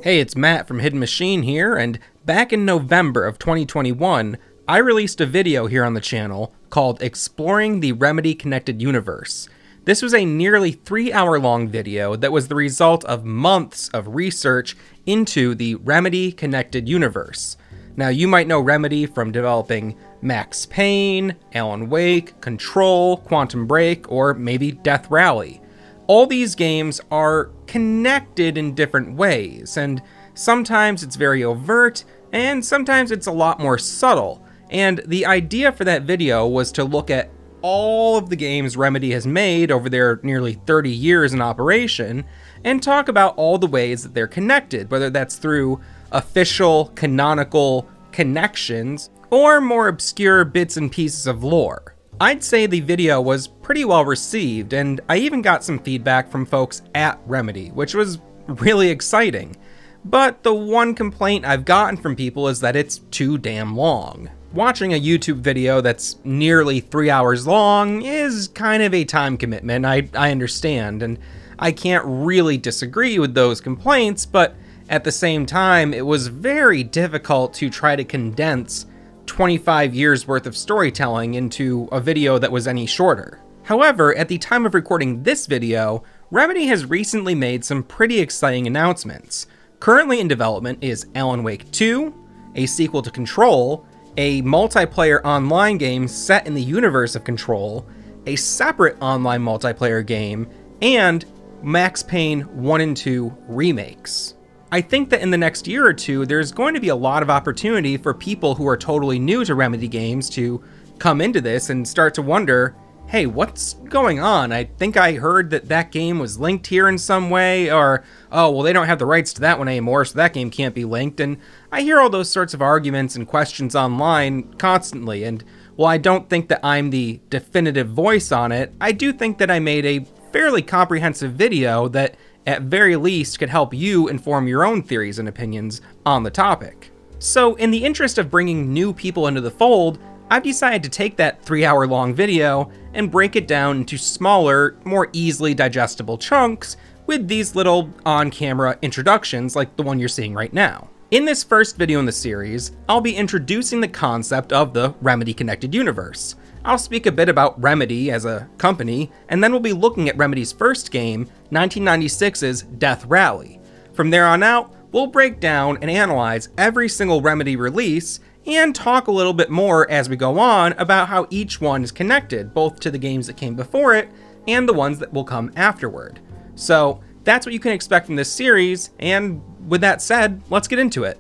Hey, it's Matt from Hidden Machine here, and back in November of 2021, I released a video here on the channel called Exploring the Remedy Connected Universe. This was a nearly 3-hour-long video that was the result of months of research into the Remedy Connected Universe. Now, you might know Remedy from developing Max Payne, Alan Wake, Control, Quantum Break, or maybe Death Rally. All these games are connected in different ways, and sometimes it's very overt, and sometimes it's a lot more subtle. And the idea for that video was to look at all of the games Remedy has made over their nearly 30 years in operation, and talk about all the ways that they're connected, whether that's through official, canonical connections, or more obscure bits and pieces of lore. I'd say the video was pretty well received, and I even got some feedback from folks at Remedy, which was really exciting. But the one complaint I've gotten from people is that it's too damn long. Watching a YouTube video that's nearly 3 hours long is kind of a time commitment, I understand, and I can't really disagree with those complaints, but at the same time, it was very difficult to try to condense 25 years worth of storytelling into a video that was any shorter. However, at the time of recording this video, Remedy has recently made some pretty exciting announcements. Currently in development is Alan Wake 2, a sequel to Control, a multiplayer online game set in the universe of Control, a separate online multiplayer game, and Max Payne 1 and 2 remakes. I think that in the next year or two, there's going to be a lot of opportunity for people who are totally new to Remedy games to come into this and start to wonder, hey, what's going on? I think I heard that that game was linked here in some way, or, oh, well, they don't have the rights to that one anymore, so that game can't be linked. And I hear all those sorts of arguments and questions online constantly, and while I don't think that I'm the definitive voice on it, I do think that I made a fairly comprehensive video that at very least could help you inform your own theories and opinions on the topic. So in the interest of bringing new people into the fold, I've decided to take that 3-hour-long video and break it down into smaller, more easily digestible chunks with these little on-camera introductions like the one you're seeing right now. In this first video in the series, I'll be introducing the concept of the Remedy Connected Universe. I'll speak a bit about Remedy as a company, and then we'll be looking at Remedy's first game, 1996's Death Rally. From there on out, we'll break down and analyze every single Remedy release, and talk a little bit more as we go on about how each one is connected, both to the games that came before it, and the ones that will come afterward. So that's what you can expect from this series, and with that said, let's get into it.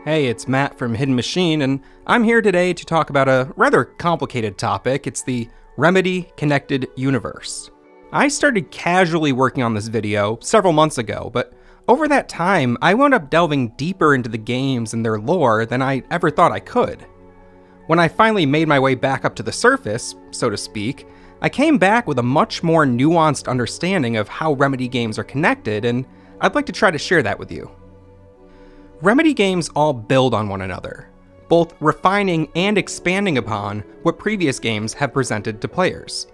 Hey, it's Matt from Hidden Machine, and I'm here today to talk about a rather complicated topic. It's the Remedy Connected Universe. I started casually working on this video several months ago, but over that time, I wound up delving deeper into the games and their lore than I ever thought I could. When I finally made my way back up to the surface, so to speak, I came back with a much more nuanced understanding of how Remedy games are connected, and I'd like to try to share that with you. Remedy games all build on one another, both refining and expanding upon what previous games have presented to players.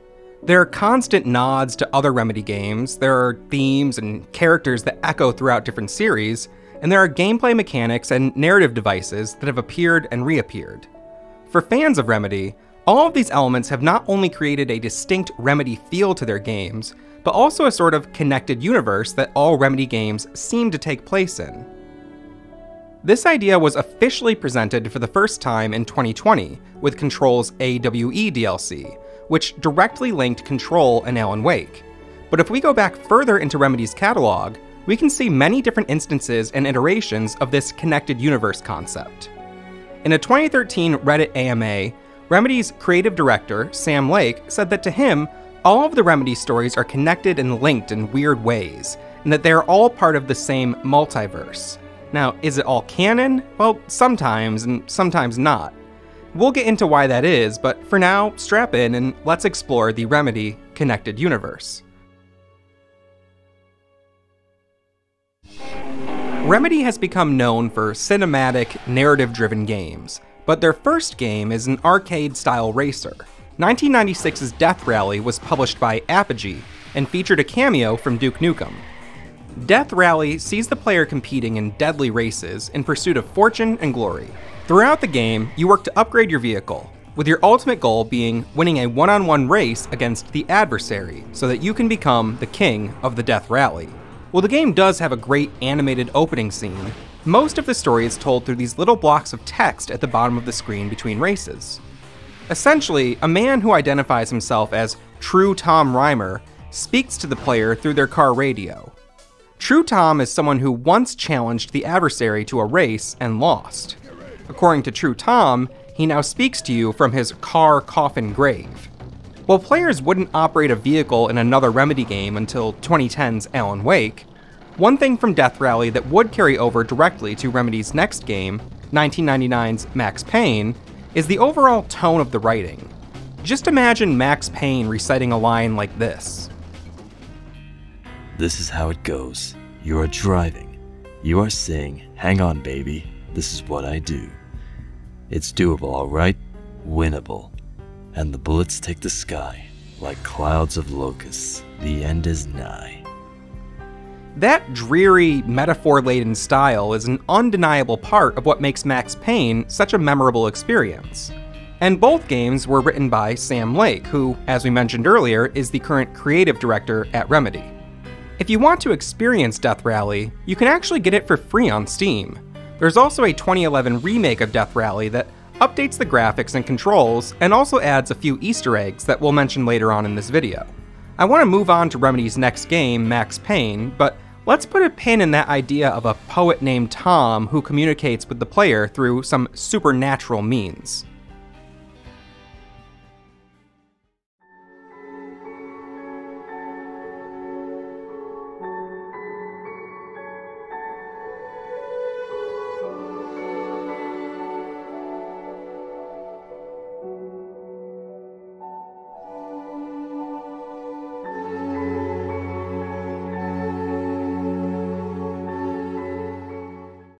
There are constant nods to other Remedy games, there are themes and characters that echo throughout different series, and there are gameplay mechanics and narrative devices that have appeared and reappeared. For fans of Remedy, all of these elements have not only created a distinct Remedy feel to their games, but also a sort of connected universe that all Remedy games seem to take place in. This idea was officially presented for the first time in 2020 with Control's AWE DLC, which directly linked Control and Alan Wake. But if we go back further into Remedy's catalog, we can see many different instances and iterations of this connected universe concept. In a 2013 Reddit AMA, Remedy's creative director, Sam Lake, said that to him, all of the Remedy stories are connected and linked in weird ways, and that they are all part of the same multiverse. Now, is it all canon? Well, sometimes, and sometimes not. We'll get into why that is, but for now, strap in and let's explore the Remedy Connected Universe. Remedy has become known for cinematic, narrative-driven games, but their first game is an arcade-style racer. 1996's Death Rally was published by Apogee and featured a cameo from Duke Nukem. Death Rally sees the player competing in deadly races in pursuit of fortune and glory. Throughout the game, you work to upgrade your vehicle, with your ultimate goal being winning a one-on-one race against the adversary so that you can become the king of the Death Rally. While the game does have a great animated opening scene, most of the story is told through these little blocks of text at the bottom of the screen between races. Essentially, a man who identifies himself as True Tom Reimer speaks to the player through their car radio. True Tom is someone who once challenged the adversary to a race and lost. According to True Tom, he now speaks to you from his car coffin grave. While players wouldn't operate a vehicle in another Remedy game until 2010's Alan Wake, one thing from Death Rally that would carry over directly to Remedy's next game, 1999's Max Payne, is the overall tone of the writing. Just imagine Max Payne reciting a line like this. This is how it goes. You are driving. You are saying, hang on baby, this is what I do. It's doable, alright? Winnable. And the bullets take the sky, like clouds of locusts. The end is nigh. That dreary, metaphor-laden style is an undeniable part of what makes Max Payne such a memorable experience. And both games were written by Sam Lake, who, as we mentioned earlier, is the current creative director at Remedy. If you want to experience Death Rally, you can actually get it for free on Steam. There's also a 2011 remake of Death Rally that updates the graphics and controls, and also adds a few Easter eggs that we'll mention later on in this video. I want to move on to Remedy's next game, Max Payne, but let's put a pin in that idea of a poet named Tom who communicates with the player through some supernatural means.